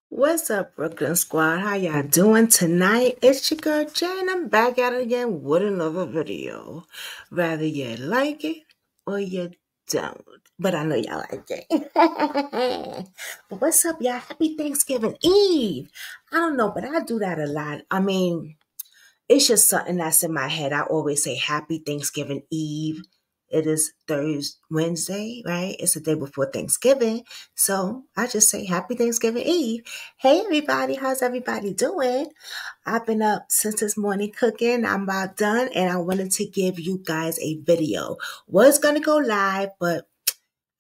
What's up, Brooklyn Squad? How y'all doing tonight? It's your girl Jane. I'm back at it again with another video. Whether you like it or you don't. But I know y'all like it. But what's up, y'all? Happy Thanksgiving Eve. I don't know, but I do that a lot. I mean, it's just something that's in my head. I always say Happy Thanksgiving Eve. It is Thursday, Wednesday, right? It's the day before Thanksgiving. So I just say Happy Thanksgiving Eve. Hey, everybody. How's everybody doing? I've been up since this morning cooking. I'm about done, and I wanted to give you guys a video. Was going to go live, but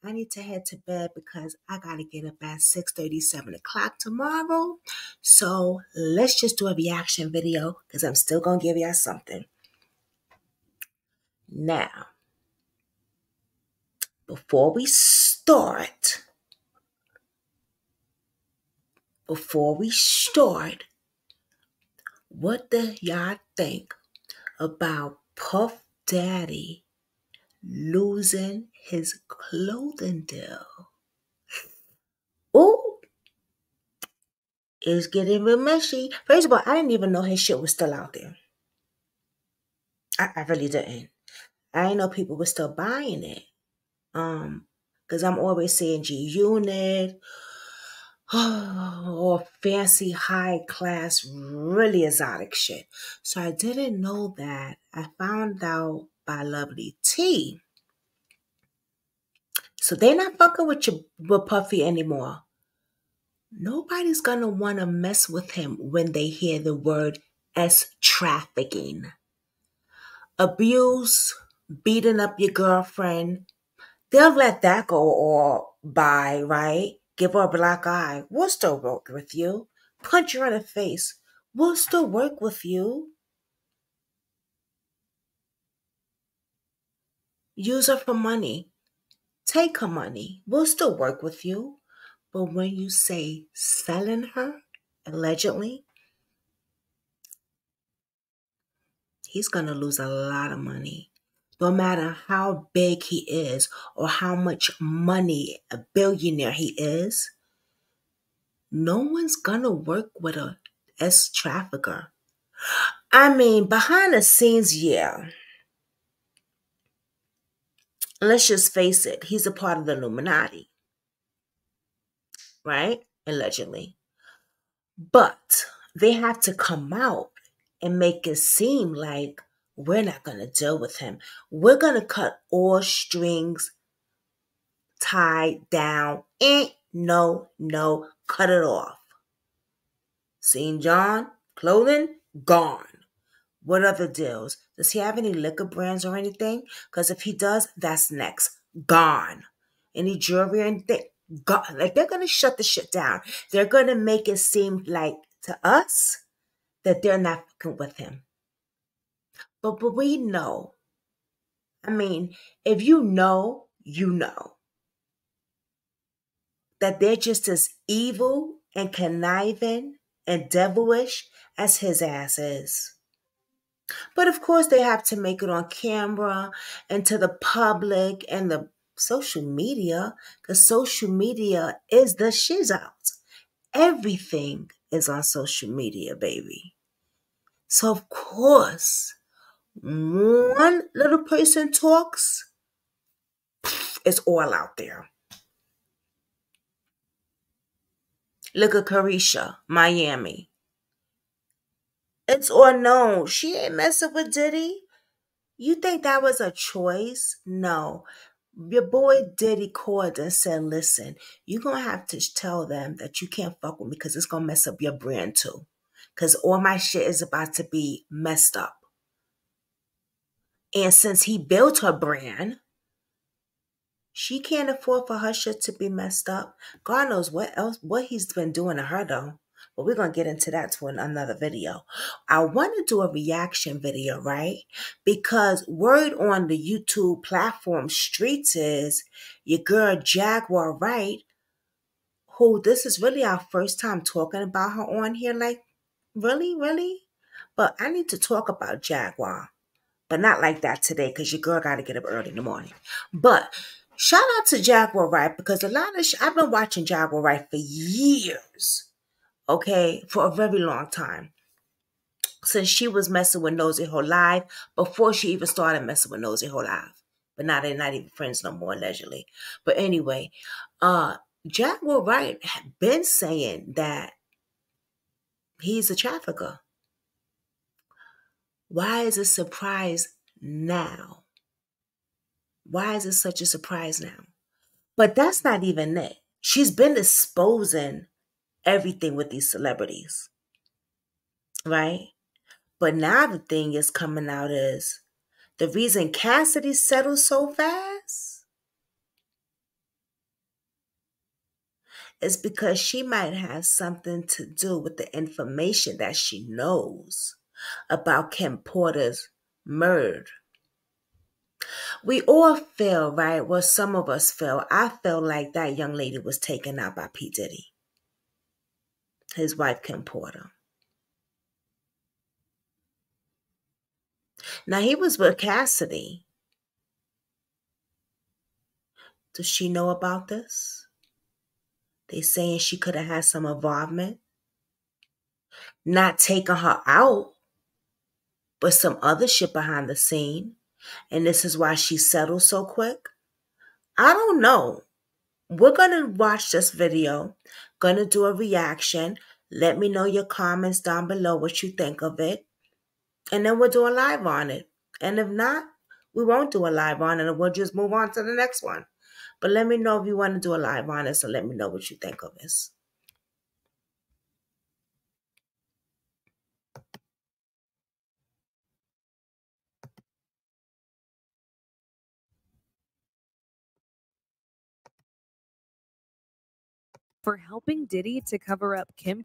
I need to head to bed because I got to get up at 6:30, 7 o'clock tomorrow. So let's just do a reaction video because I'm still going to give y'all something. Now, before we start, what do y'all think about Puff Daddy losing his clothing deal? Ooh, it's getting real messy. First of all, I didn't even know his shit was still out there. I really didn't. I didn't know people were still buying it. Because I'm always seeing G Unit or fancy high class, really exotic shit. So I didn't know that. I found out by Lovely T. So they're not fucking with Puffy anymore. Nobody's gonna wanna mess with him when they hear the word S trafficking. Abuse, beating up your girlfriend. They'll let that go all by, right? Give her a black eye. We'll still work with you. Punch her in the face. We'll still work with you. Use her for money. Take her money. We'll still work with you. But when you say selling her, allegedly, he's going to lose a lot of money. No matter how big he is or how much money a billionaire he is, no one's going to work with a S trafficker. I mean, behind the scenes, yeah. Let's just face it. He's a part of the Illuminati, right? Allegedly. But they have to come out and make it seem like we're not going to deal with him. We're going to cut all strings tied down. No, cut it off. St. John, clothing, gone. What other deals? Does he have any liquor brands or anything? Because if he does, that's next. Gone. Any jewelry or anything? Gone. Like, they're going to shut the shit down. They're going to make it seem like, to us, that they're not fucking with him. But we know. I mean, if you know, you know. That they're just as evil and conniving and devilish as his ass is. But of course, they have to make it on camera and to the public and the social media, because social media is the shiz out. Everything is on social media, baby. So, of course, one little person talks, it's all out there. Look at Carisha, Miami. It's all known. She ain't messing with Diddy. You think that was a choice? No. Your boy Diddy called and said, listen, you're going to have to tell them that you can't fuck with me because it's going to mess up your brand too. Because all my shit is about to be messed up. And since he built her brand, she can't afford for her shit to be messed up. God knows what he's been doing to her though. But we're going to get into that to another video. I want to do a reaction video, right? Because word on the YouTube platform streets is your girl Jaguar Wright, who this is really our first time talking about her on here. Like, really? But I need to talk about Jaguar. But not like that today because your girl got to get up early in the morning. But shout out to Jaguar Wright because a lot of I've been watching Jaguar Wright for years. okay, for a very long time. Since she was messing with Nosy Ho Live before she even started messing with Nosy Ho Live. But now they're not even friends no more, allegedly. But anyway, Jaguar Wright had been saying that he's a trafficker. Why is it a surprise now? Why is it such a surprise now? But that's not even it. She's been exposing everything with these celebrities, right? But now the thing is coming out is the reason Cassidy settled so fast is because she might have something to do with the information that she knows about Kim Porter's murder. We all feel, right? Well, some of us feel. I feel like that young lady was taken out by P. Diddy, his wife, Kim Porter. Now, he was with Cassidy. Does she know about this? They saying she could have had some involvement. Not taking her out, but some other shit behind the scene. And this is why she settled so quick. I don't know. We're going to watch this video. Going to do a reaction. Let me know your comments down below what you think of it. And then we'll do a live on it. And if not, we won't do a live on it and we'll just move on to the next one. But let me know if you want to do a live on it, so let me know what you think of this. For helping Diddy to cover up Kim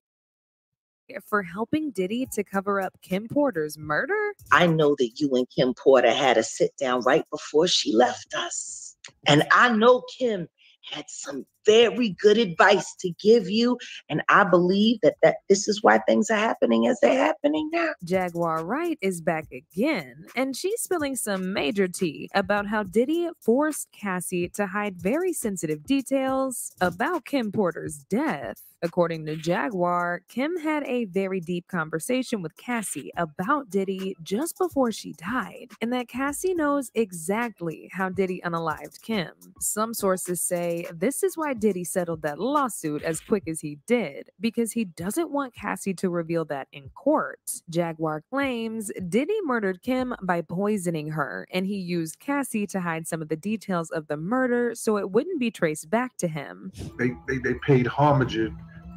Porter's murder? I know that you and Kim Porter had a sit down right before she left us. And I know Kim had some very good advice to give you. And I believe that this is why things are happening as they're happening now. Jaguar Wright is back again, and she's spilling some major tea about how Diddy forced Cassie to hide very sensitive details about Kim Porter's death. According to Jaguar, Kim had a very deep conversation with Cassie about Diddy just before she died, and that Cassie knows exactly how Diddy unalived Kim. Some sources say this is why Diddy settled that lawsuit as quick as he did, because he doesn't want Cassie to reveal that in court. Jaguar claims Diddy murdered Kim by poisoning her, and he used Cassie to hide some of the details of the murder so it wouldn't be traced back to him. They paid homage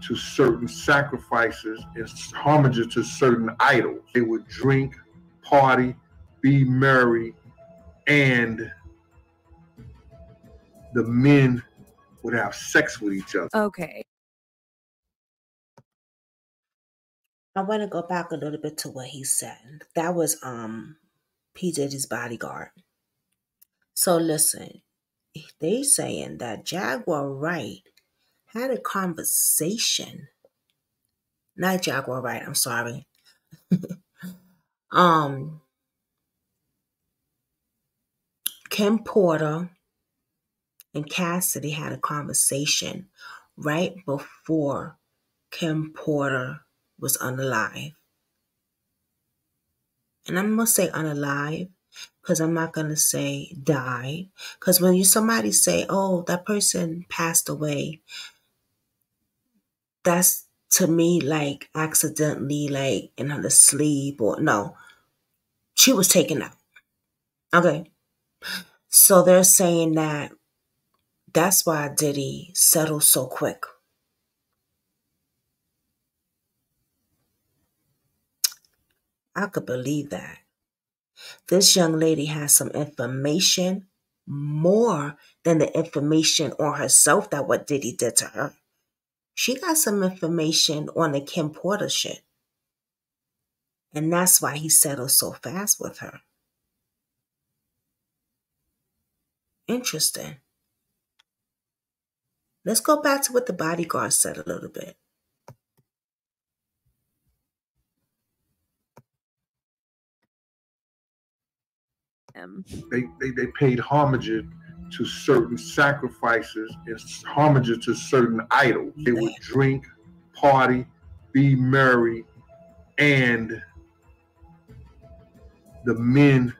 to certain sacrifices and homage to certain idols. They would drink, party, be merry, and the men would have sex with each other. Okay. I want to go back a little bit to what he said. That was P. Diddy's bodyguard. So listen, they saying that Jaguar Wright had a conversation. Not Jaguar Wright, I'm sorry. Kim Porter and Cassidy had a conversation right before Kim Porter was unalive. And I'm going to say unalive because I'm not going to say died. Because when somebody say, oh, that person passed away, that's to me like accidentally, like in her sleep, or no, she was taken out. Okay. So they're saying that that's why Diddy settled so quick. I could believe that. This young lady has some information more than the information on herself that what Diddy did to her. She got some information on the Kim Porter shit. And that's why he settled so fast with her. Interesting. Let's go back to what the bodyguard said a little bit. They paid homage to certain sacrifices and homage to certain idols. They would drink, party, be married, and the men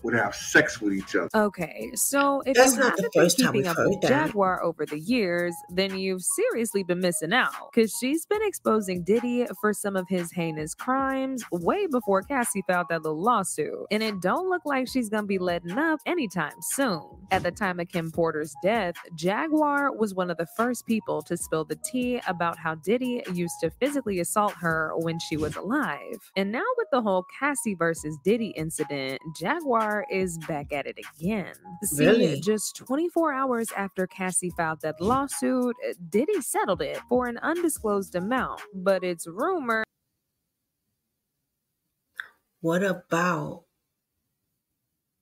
would have sex with each other. Okay, so if That's you not haven't the been first time keeping we've up heard with that. Jaguar over the years, then you've seriously been missing out. Because she's been exposing Diddy for some of his heinous crimes way before Cassie filed that little lawsuit. And it don't look like she's gonna be letting up anytime soon. At the time of Kim Porter's death, Jaguar was one of the first people to spill the tea about how Diddy used to physically assault her when she was alive. And now with the whole Cassie versus Diddy incident, Jaguar is back at it again. See, Really? just 24 hours after Cassie filed that lawsuit, Diddy settled it for an undisclosed amount, but it's rumored. What about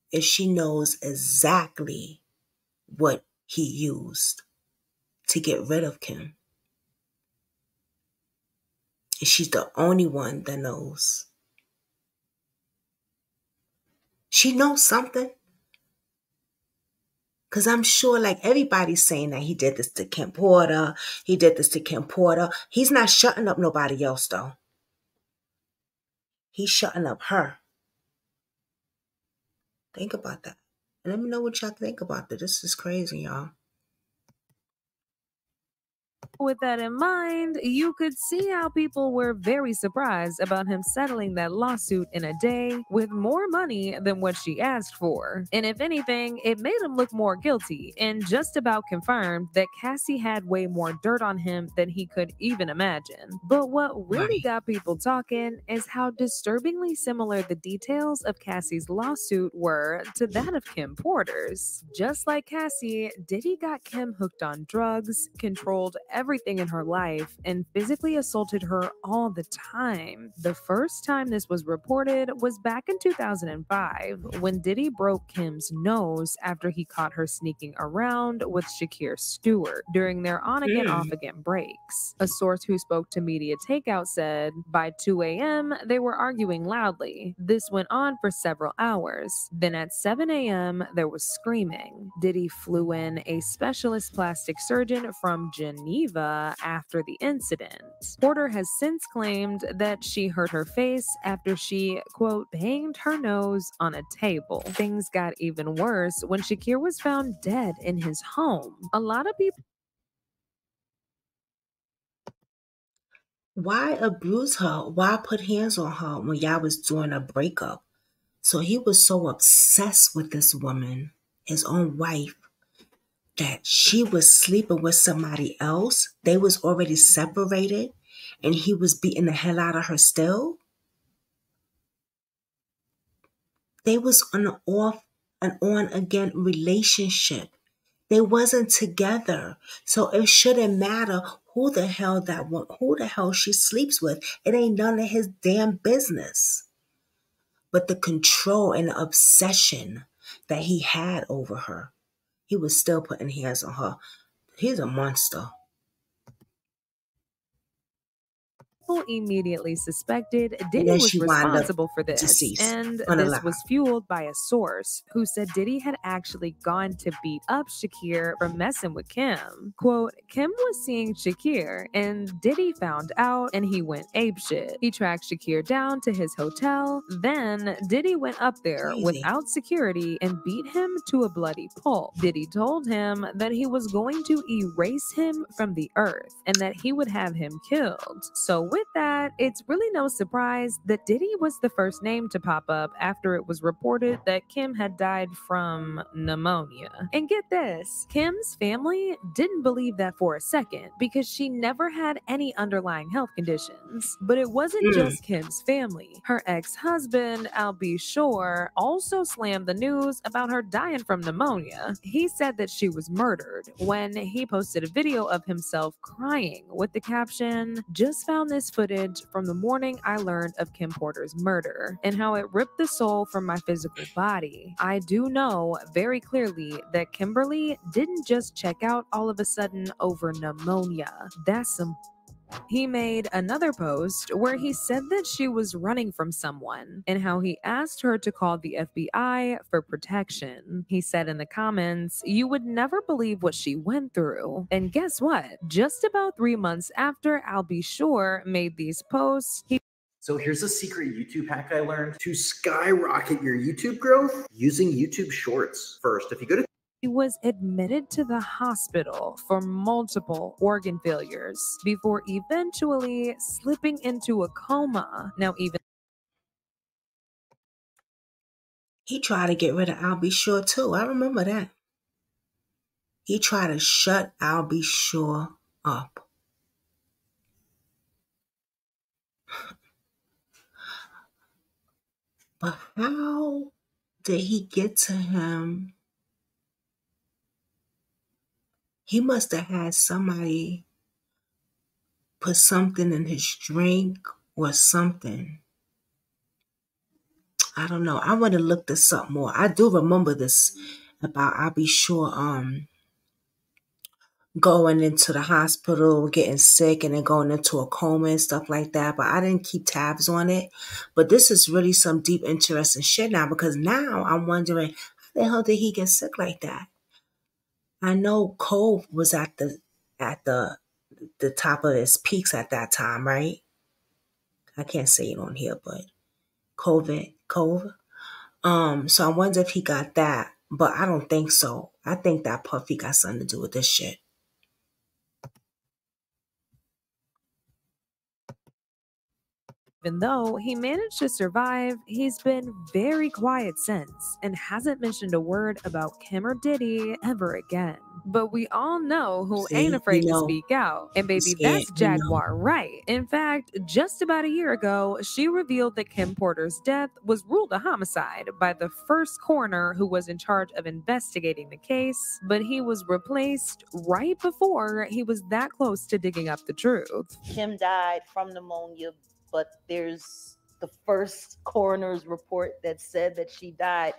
if she knows exactly what he used to get rid of Kim? And she's the only one that knows. She knows something. Because I'm sure, like, everybody's saying that he did this to Kim Porter. He did this to Kim Porter. He's not shutting up nobody else, though. He's shutting up her. Think about that. And let me know what y'all think about that. This is crazy, y'all. With that in mind, you could see how people were very surprised about him settling that lawsuit in a day with more money than what she asked for. And if anything, it made him look more guilty and just about confirmed that Cassie had way more dirt on him than he could even imagine. But what really got people talking is how disturbingly similar the details of Cassie's lawsuit were to that of Kim Porter's. Just like Cassie, Diddy got Kim hooked on drugs, controlled everything in her life, and physically assaulted her all the time. The first time this was reported was back in 2005 when Diddy broke Kim's nose after he caught her sneaking around with Shakir Stewart during their on-again, off-again breaks. A source who spoke to Media Takeout said, by 2 a.m., they were arguing loudly. This went on for several hours. Then at 7 a.m., there was screaming. Diddy flew in a specialist plastic surgeon from Geneva after the incident. Porter has since claimed that she hurt her face after she, quote, banged her nose on a table. Things got even worse when Shakir was found dead in his home. A lot of people. Why abuse her? Why put hands on her when y'all was doing a breakup? So he was so obsessed with this woman, his own wife, that she was sleeping with somebody else. They was already separated and he was beating the hell out of her still. They was on an off and on again relationship. They wasn't together. So it shouldn't matter who the hell she sleeps with. It ain't none of his damn business. But the control and the obsession that he had over her, he was still putting hands on her. He's a monster. Immediately suspected Diddy was responsible for this, deceased, and this was fueled by a source who said Diddy had actually gone to beat up Shakir for messing with Kim. Quote, Kim was seeing Shakir and Diddy found out and he went apeshit. He tracked Shakir down to his hotel, then Diddy went up there without security and beat him to a bloody pulp. Diddy told him that he was going to erase him from the earth and that he would have him killed. So with that, it's really no surprise that Diddy was the first name to pop up after it was reported that Kim had died from pneumonia. And get this, Kim's family didn't believe that for a second because she never had any underlying health conditions. But it wasn't just Kim's family. Her ex-husband, Al B. Shore, also slammed the news about her dying from pneumonia. He said that she was murdered when he posted a video of himself crying with the caption, "Just found this footage from the morning I learned of Kim Porter's murder and how it ripped the soul from my physical body. I do know very clearly that Kimberly didn't just check out all of a sudden over pneumonia. That's some He made another post where he said that she was running from someone and how he asked her to call the FBI for protection. He said in the comments, "You would never believe what she went through." And guess what? Just about 3 months after Al B. Sure made these posts, So here's a secret YouTube hack I learned to skyrocket your YouTube growth using YouTube Shorts. First, if you go to he was admitted to the hospital for multiple organ failures before eventually slipping into a coma. Now, even he tried to get rid of Al B. Sure too. I remember that. He tried to shut Al B. Sure up. But how did he get to him? He must have had somebody put something in his drink or something. I don't know. I want to look this up more. I do remember this about Al B. Sure going into the hospital, getting sick, and then going into a coma and stuff like that. But I didn't keep tabs on it. But this is really some deep, interesting shit now, because now I'm wondering, how the hell did he get sick like that? I know Cove was at the top of his peaks at that time, right? I can't say it on here, but Cove. So I wonder if he got that, but I don't think so. I think that Puffy got something to do with this shit. even though he managed to survive, he's been very quiet since and hasn't mentioned a word about Kim or Diddy ever again. But we all know who ain't afraid to speak out. And baby, that's Jaguar right. In fact, just about a year ago, she revealed that Kim Porter's death was ruled a homicide by the first coroner who was in charge of investigating the case, but he was replaced right before he was that close to digging up the truth. Kim died from pneumonia, but there's the first coroner's report that said that she died.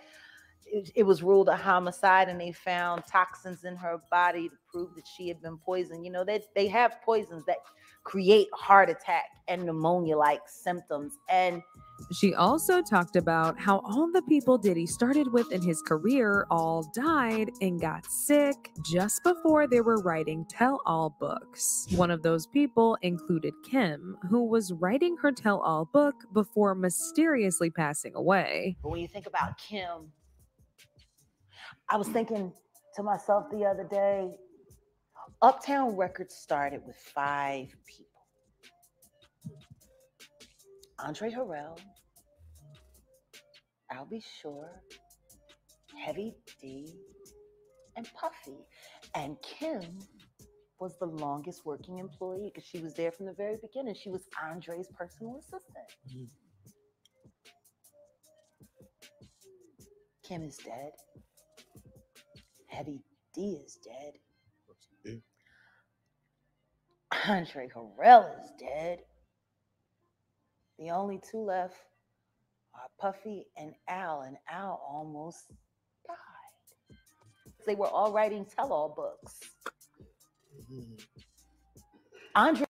It was ruled a homicide, and they found toxins in her body to prove that she had been poisoned. You know, they have poisons that create heart attack and pneumonia-like symptoms. And she also talked about how all the people Diddy started with in his career all died and got sick just before they were writing tell-all books. One of those people included Kim, who was writing her tell-all book before mysteriously passing away. But when you think about Kim, I was thinking to myself the other day, Uptown Records started with 5 people. Andre Harrell, Al B. Sure, Heavy D, and Puffy. And Kim was the longest working employee because she was there from the very beginning. She was Andre's personal assistant. Mm-hmm. Kim is dead. Heavy D is dead. Andre Harrell is dead. The only 2 left are Puffy and Al almost died. They were all writing tell-all books. Andre.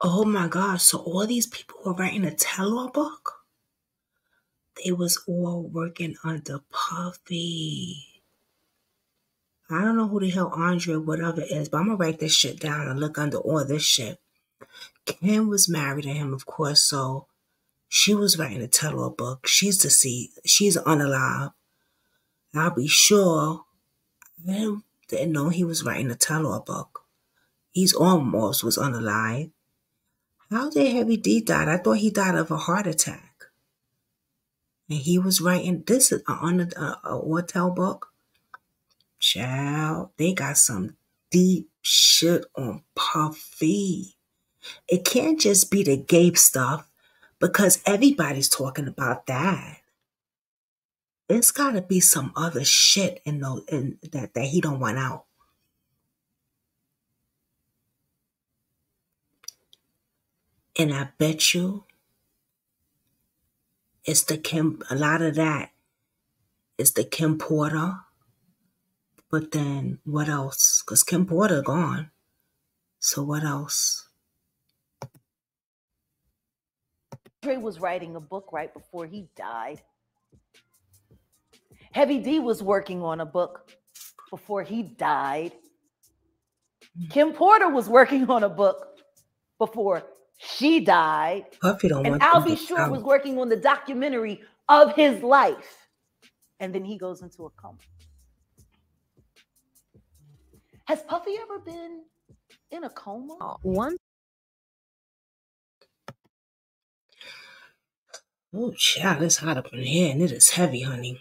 Oh my God, so all these people were writing a tell-all book? They was all working under Puffy. I don't know who the hell Andre whatever is, but I'm gonna write this shit down and look under all this shit. Kim was married to him, of course, so she was writing a tell-all book. She's deceased. She's unalive. I'll be sure. I didn't know he was writing a tell-all book. He's almost was unalive. How did Heavy D die? I thought he died of a heart attack. And he was writing, this is on a hotel book. Child, they got some deep shit on Puffy. It can't just be the Gabe stuff because everybody's talking about that. It's got to be some other shit in that he don't want out. And I bet you it's the Kim, a lot of that is the Kim Porter. But then what else? Because Kim Porter gone. So what else? Dre was writing a book right before he died. Heavy D was working on a book before he died. Kim Porter was working on a book before she died. Puffy don't And want Al them B. books Sure was out. working on the documentary of his life. And then he goes into a coma. Has Puffy ever been in a coma? One Oh, child, it's hot up in here and it is heavy, honey.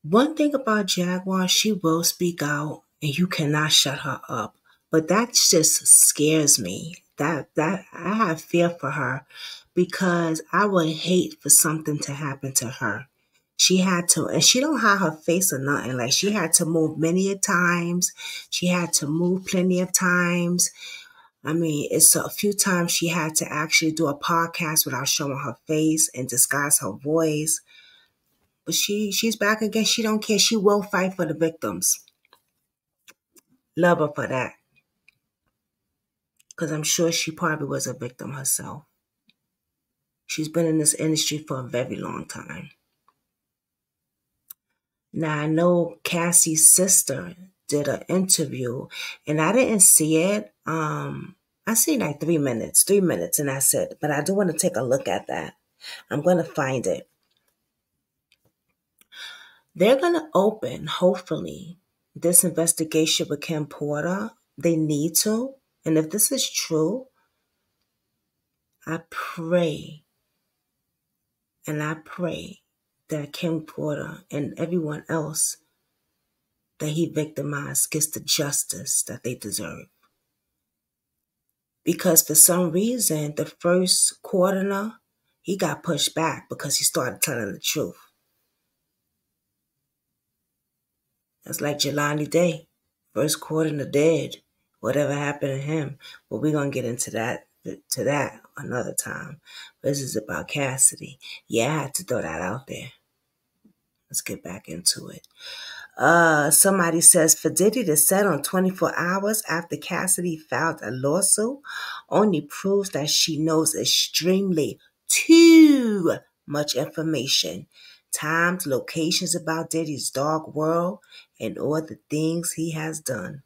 One thing about Jaguar, she will speak out and you cannot shut her up. But that just scares me. That I have fear for her because I would hate for something to happen to her. She had to, and she don't have her face or nothing. Like, she had to move many a times. She had to move plenty of times. I mean, it's a few times she had to actually do a podcast without showing her face and disguise her voice. But she's back again. She don't care. She will fight for the victims. Love her for that. Because I'm sure she probably was a victim herself. She's been in this industry for a very long time. Now, I know Cassie's sister did an interview, and I didn't see it. I seen like 3 minutes, and that's it. But I do want to take a look at that. I'm going to find it. They're going to open, hopefully, this investigation with Kim Porter. They need to. And if this is true, I pray that Kim Porter and everyone else that he victimized gets the justice that they deserve. Because for some reason, the first coroner, he got pushed back because he started telling the truth. That's like Jelani Day, first coroner dead. Whatever happened to him? But we're going to get into that another time. This is about Cassidy. Yeah, I had to throw that out there. Let's get back into it. Somebody says for Diddy to settle on 24 hours after Cassidy filed a lawsuit only proves that she knows extremely too much information, times, locations about Diddy's dark world, and all the things he has done.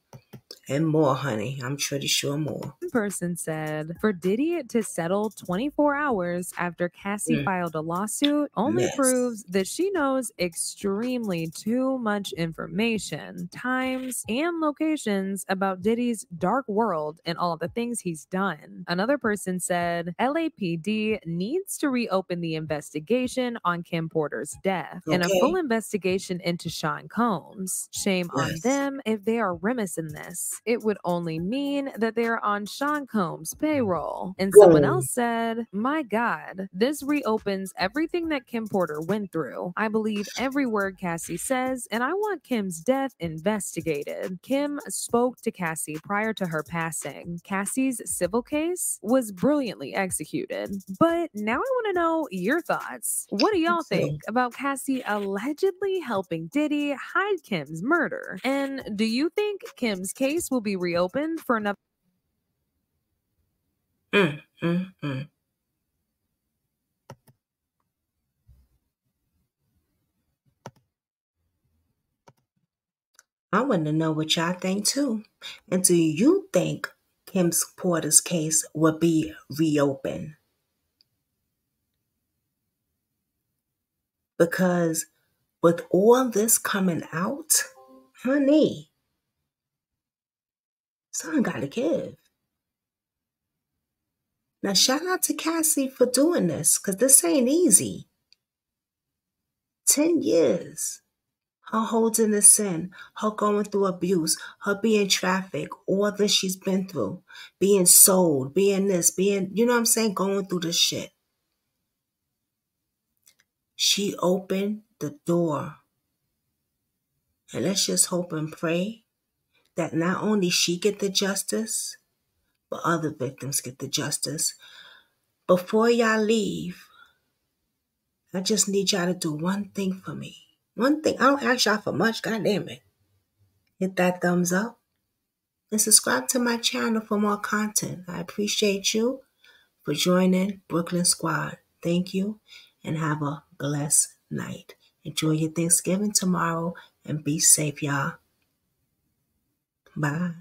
And more, honey. I'm pretty sure more. person said for Diddy to settle 24 hours after Cassie filed a lawsuit only proves that she knows extremely too much information, times, and locations about Diddy's dark world and all the things he's done. Another person said LAPD needs to reopen the investigation on Kim Porter's death and a full investigation into Sean Combs. Shame on them if they are remiss in this. It would only mean that they're on Sean Combs' payroll. And someone else said, my God, this reopens everything that Kim Porter went through. I believe every word Cassie says, and I want Kim's death investigated. Kim spoke to Cassie prior to her passing. Cassie's civil case was brilliantly executed. But now I want to know your thoughts. What do y'all think about Cassie allegedly helping Diddy hide Kim's murder? And do you think Kim's case will be reopened for another? I want to know what y'all think too. And do you think Kim Porter's case will be reopened? Because with all this coming out, honey, something got to give. Now, shout out to Cassie for doing this, because this ain't easy. 10 years. Her holding the sin, her going through abuse, her being trafficked, all this she's been through, being sold, being this, being, you know what I'm saying, going through this shit. She opened the door. And let's just hope and pray that not only she get the justice, but other victims get the justice. Before y'all leave, I just need y'all to do one thing for me. One thing. I don't ask y'all for much. God damn it. Hit that thumbs up. and subscribe to my channel for more content. I appreciate you for joining Brooklyn Squad. Thank you, and have a blessed night. Enjoy your Thanksgiving tomorrow, and be safe, y'all. Bye.